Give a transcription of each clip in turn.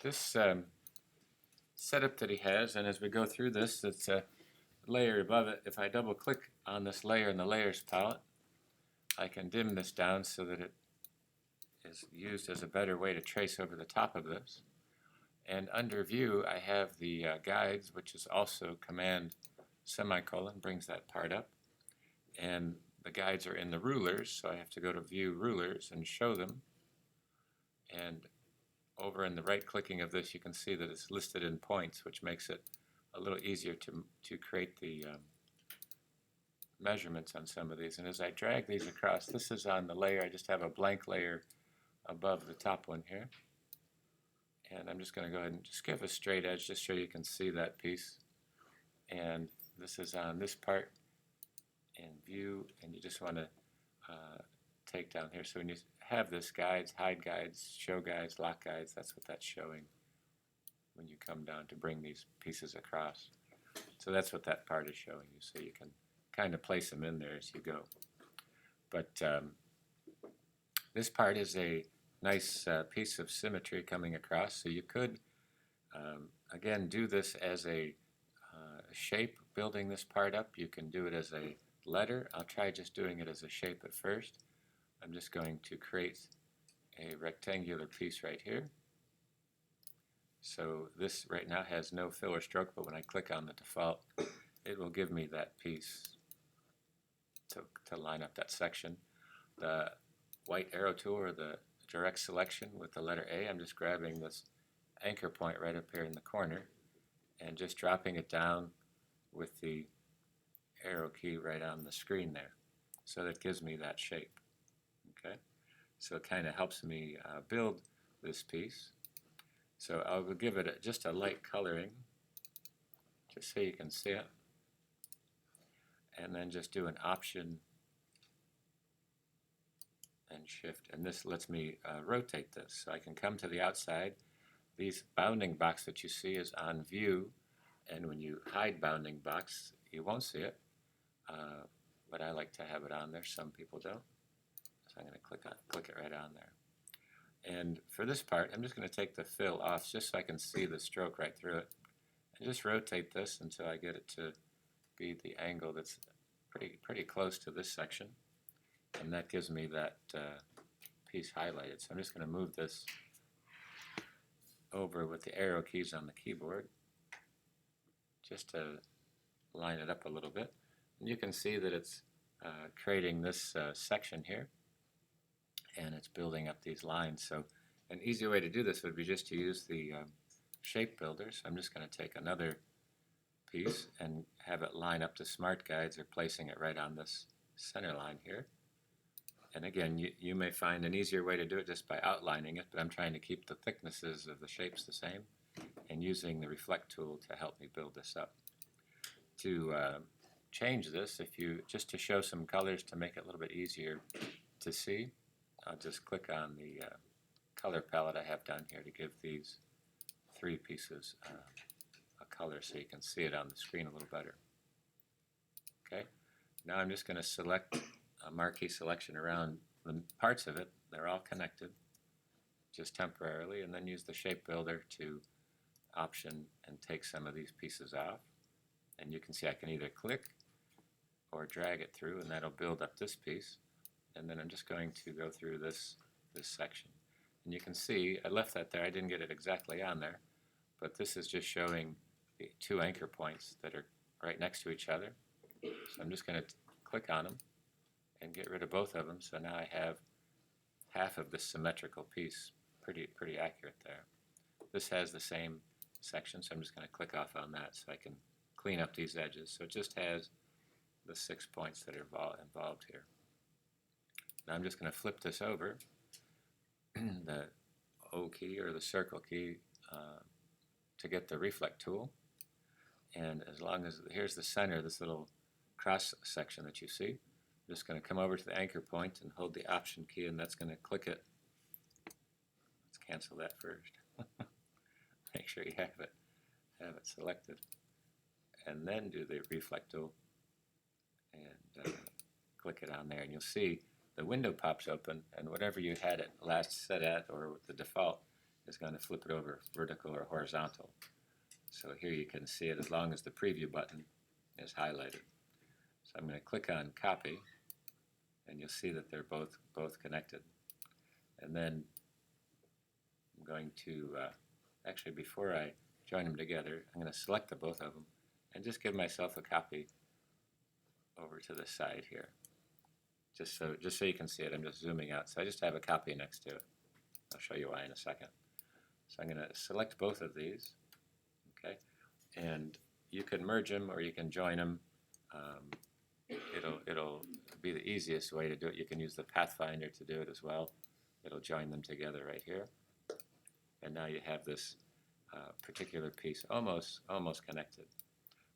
this setup that he has, and as we go through this, it's a layer above it. If I double click on this layer in the layers palette, I can dim this down so that it is used as a better way to trace over the top of this. And under view, I have the guides, which is also command semicolon, brings that part up. And the guides are in the rulers, so I have to go to view rulers and show them. And over in the right clicking of this, you can see that it's listed in points, which makes it a little easier to create the measurements on some of these. And as I drag these across, this is on the layer. I just have a blank layer above the top one here. And I'm just going to go ahead and just give a straight edge just so you can see that piece. And this is on this part in view, and you just want to take down here. So when you have this guides, hide guides, show guides, lock guides, that's what that's showing when you come down to bring these pieces across. So that's what that part is showing you, so you can kind of place them in there as you go. But this part is a nice piece of symmetry coming across, so you could again do this as a shape, building this part up. You can do it as a letter. I'll try just doing it as a shape at first. I'm just going to create a rectangular piece right here. So this right now has no fill or stroke, but when I click on the default, it will give me that piece to line up that section. The white arrow tool, or the direct selection with the letter A, I'm just grabbing this anchor point right up here in the corner and just dropping it down with the arrow key right on the screen there. So that gives me that shape. Okay, so it kind of helps me build this piece. So I will give it just a light coloring, just so you can see it, and then just do an Option and Shift, and this lets me rotate this. So I can come to the outside. These bounding box that you see is on view, and when you hide bounding box, you won't see it, but I like to have it on there. Some people don't. So I'm going to click it right on there. And for this part, I'm just going to take the fill off just so I can see the stroke right through it. And just rotate this until I get it to be the angle that's pretty close to this section. And that gives me that piece highlighted. So I'm just going to move this over with the arrow keys on the keyboard just to line it up a little bit. And you can see that it's creating this section here, and it's building up these lines. So an easy way to do this would be just to use the shape builder. So I'm just going to take another piece and have it line up to Smart Guides, or placing it right on this center line here. And again, you may find an easier way to do it just by outlining it, but I'm trying to keep the thicknesses of the shapes the same and using the Reflect tool to help me build this up. To change this, just to show some colors to make it a little bit easier to see, I'll just click on the color palette I have down here to give these three pieces a color so you can see it on the screen a little better. Okay, now I'm just going to select a marquee selection around the parts of it. They're all connected, just temporarily, and then use the shape builder to option and take some of these pieces off. And you can see I can either click or drag it through, and that'll build up this piece. And then I'm just going to go through this section. And you can see I left that there. I didn't get it exactly on there, but this is just showing the two anchor points that are right next to each other. So I'm just going to click on them and get rid of both of them. So now I have half of this symmetrical piece pretty accurate there. This has the same section, so I'm just going to click off on that so I can clean up these edges. So it just has the 6 points that are involved here. Now I'm just going to flip this over, the O key or the circle key, to get the Reflect tool. And as long as, here's the center, this little cross section that you see, I'm just going to come over to the anchor point and hold the Option key, and that's going to click it. Let's cancel that first. Make sure you have it selected, and then do the Reflect tool and click it on there, and you'll see the window pops open, and whatever you had it last set at, or with the default, is going to flip it over vertical or horizontal. So here you can see it as long as the preview button is highlighted. So I'm going to click on copy, and you'll see that they're both connected. And then I'm going to, actually before I join them together, I'm going to select the both of them and just give myself a copy over to the side here. Just so you can see it, I'm just zooming out. So I just have a copy next to it. I'll show you why in a second. So I'm going to select both of these, okay? And you can merge them or you can join them. It'll be the easiest way to do it. You can use the Pathfinder to do it as well. It'll join them together right here. And now you have this particular piece almost connected.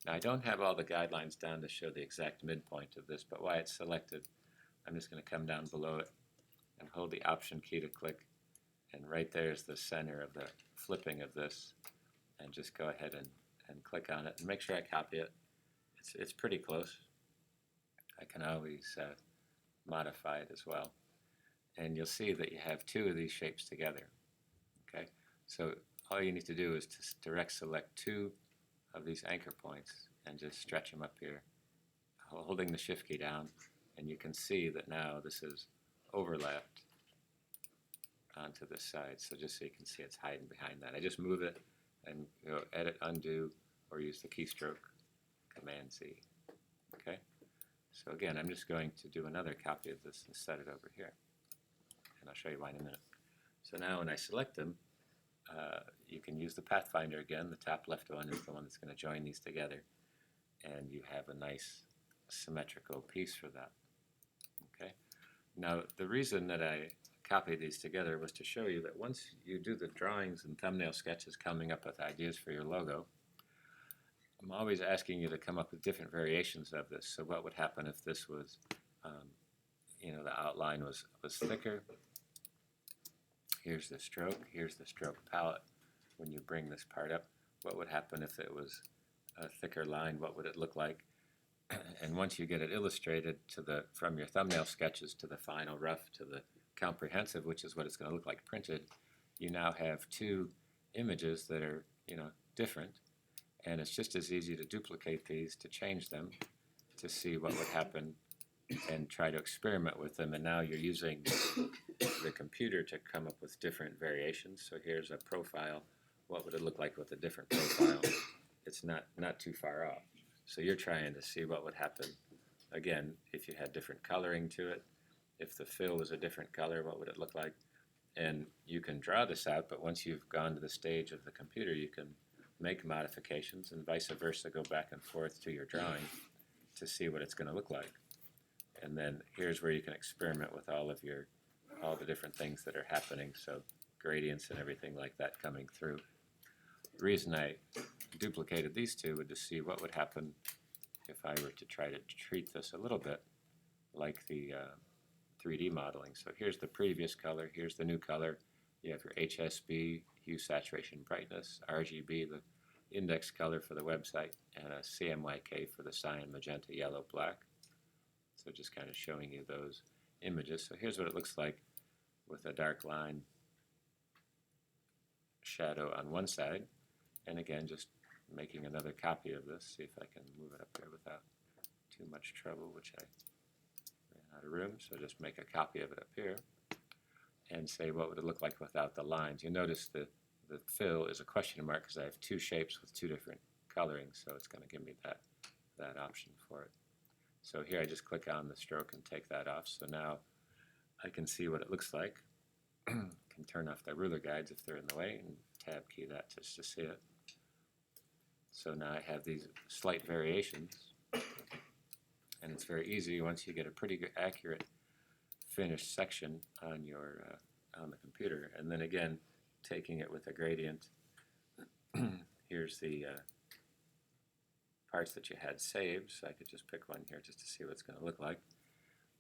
Now I don't have all the guidelines down to show the exact midpoint of this, but while it's selected, I'm just going to come down below it and hold the Option key to click, and right there is the center of the flipping of this, and just go ahead and click on it and make sure I copy it. It's pretty close. I can always modify it as well. And you'll see that you have two of these shapes together. Okay, so all you need to do is to direct select two of these anchor points and just stretch them up here, holding the Shift key down, and you can see that now this is overlapped onto this side. So just so you can see it's hiding behind that. I just move it and go Edit, Undo, or use the keystroke, Command Z. Okay, so again, I'm just going to do another copy of this and set it over here. And I'll show you why in a minute. So now when I select them, you can use the Pathfinder again. The top left one is the one that's going to join these together. And you have a nice symmetrical piece for that. Okay. Now the reason that I copied these together was to show you that once you do the drawings and thumbnail sketches coming up with ideas for your logo, I'm always asking you to come up with different variations of this. So what would happen if this was, the outline was thicker? Here's the stroke palette. When you bring this part up, what would happen if it was a thicker line? What would it look like? And once you get it illustrated from your thumbnail sketches to the final rough to the comprehensive, which is what it's going to look like printed, you now have two images that are different, and it's just as easy to duplicate these, to change them, to see what would happen and try to experiment with them. And now you're using the computer to come up with different variations. So here's a profile. What would it look like with a different profile? It's not too far off. So you're trying to see what would happen, again, if you had different coloring to it. If the fill was a different color, what would it look like? And you can draw this out, but once you've gone to the stage of the computer, you can make modifications and vice versa, go back and forth to your drawing to see what it's going to look like. And then here's where you can experiment with all the different things that are happening, so gradients and everything like that coming through. The reason I duplicated these two was to see what would happen if I were to try to treat this a little bit like the 3D modeling. So here's the previous color, here's the new color. You have your HSB, hue, saturation, brightness, RGB, the index color for the website, and a CMYK for the cyan, magenta, yellow, black. So just kind of showing you those images. So here's what it looks like with a dark line shadow on one side. And again, just making another copy of this. See if I can move it up there without too much trouble, which I ran out of room. So just make a copy of it up here and say what would it look like without the lines. You notice that the fill is a question mark because I have two shapes with two different colorings, so it's going to give me that option for it. So here I just click on the stroke and take that off. So now I can see what it looks like. Can turn off the ruler guides if they're in the way and tab key that just to see it. So now I have these slight variations, and it's very easy once you get a pretty good, accurate finished section on on the computer. And then again, taking it with a gradient. Here's the parts that you had saved, so I could just pick one here just to see what it's going to look like.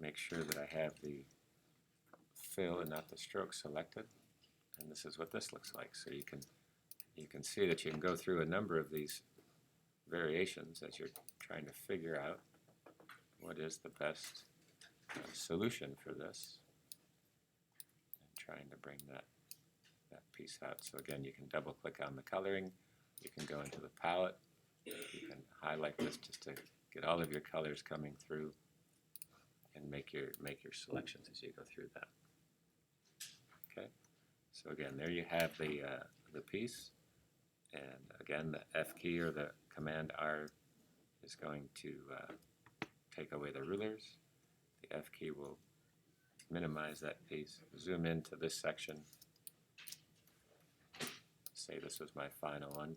Make sure that I have the fill and not the stroke selected, and this is what this looks like. So you can see that you can go through a number of these variations as you're trying to figure out what is the best solution for this, and trying to bring that that piece out. So again, you can double click on the coloring, you can go into the palette, you can highlight this just to get all of your colors coming through and make your selections as you go through that. Okay, so again, there you have the piece, and again, the F key or the Command R is going to take away the rulers. The F key will minimize that piece, zoom into this section. Say this was my final one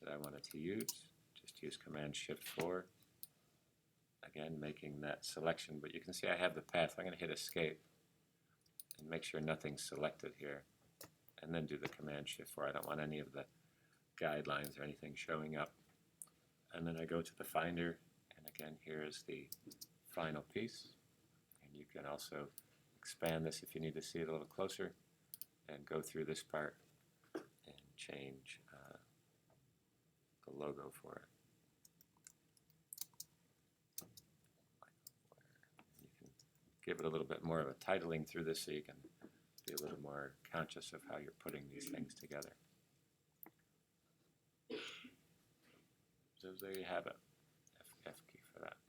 that I wanted to use. Just use Command Shift 4. Again, making that selection, but you can see I have the path. I'm going to hit Escape and make sure nothing's selected here, and then do the Command Shift 4. I don't want any of the guidelines or anything showing up. And then I go to the Finder, and again, here is the final piece. And you can also expand this if you need to see it a little closer, and go through this part and change the logo for it. You can give it a little bit more of a titling through this so you can be a little more conscious of how you're putting these things together. So there you have it. F key for that.